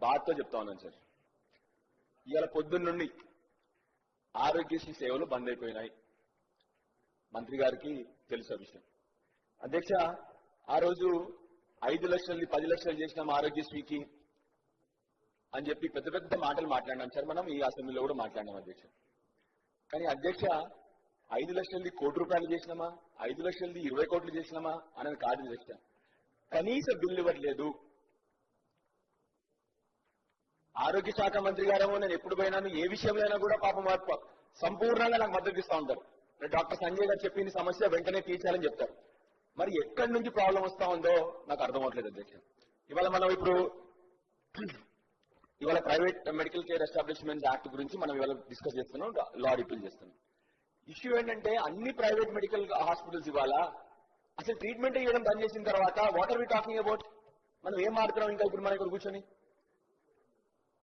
బాధతో చెప్తా ఉన్నాను సార్. ఇవాళ పొద్దున్న నుండి ఆరోగ్యశ్రీ సేవలు బంద్ అయిపోయినాయి. మంత్రి గారికి తెలుసు ఆ విషయం. అధ్యక్ష, ఆ రోజు 5 లక్షలు 10 లక్షలు చేసినాం ఆరోగ్యశ్రీకి అని చెప్పి పెద్ద పెద్ద మాటలు మాట్లాడినాం సార్. మనం ఈ అసెంబ్లీలో కూడా మాట్లాడినాం అధ్యక్ష. కానీ అధ్యక్ష, 5 లక్షలది ₹1 చేసినామా, 5 లక్షలది 20 కోట్లు చేసినామా అనేది కాదు అధ్యక్ష. కనీస బిల్లు ఇవ్వట్లేదు. ఆరోగ్య శాఖ మంత్రి గారేమో నేను ఎప్పుడు పోయినాను ఏ విషయంలో కూడా పాపం సంపూర్ణంగా నాకు మద్దతు ఇస్తా ఉంటారు. డాక్టర్ సంజయ్ గారు చెప్పిన సమస్య వెంటనే తీర్చాలని చెప్తారు. మరి ఎక్కడి నుంచి ప్రాబ్లం వస్తా ఉందో నాకు అర్థం అవట్లేదు అధ్యక్ష. ఇవాళ private medical care establishment act గురించి మనం ఇవాళ డిస్కస్ చేస్తున్నాం, లా రిపీల్ చేస్తున్నాం. ఇష్యూ ఏంటంటే అన్ని ప్రైవేట్ మెడికల్ హాస్పిటల్స్ ఇవాళ అసలు ట్రీట్మెంట్ ఇవ్వడం బంద్ చేసిన తర్వాత what are we talking about? మనం ఏం మాట్లాడుతున్నాం ఇంకా ఇప్పుడు మనం ఇక్కడ కూర్చొని?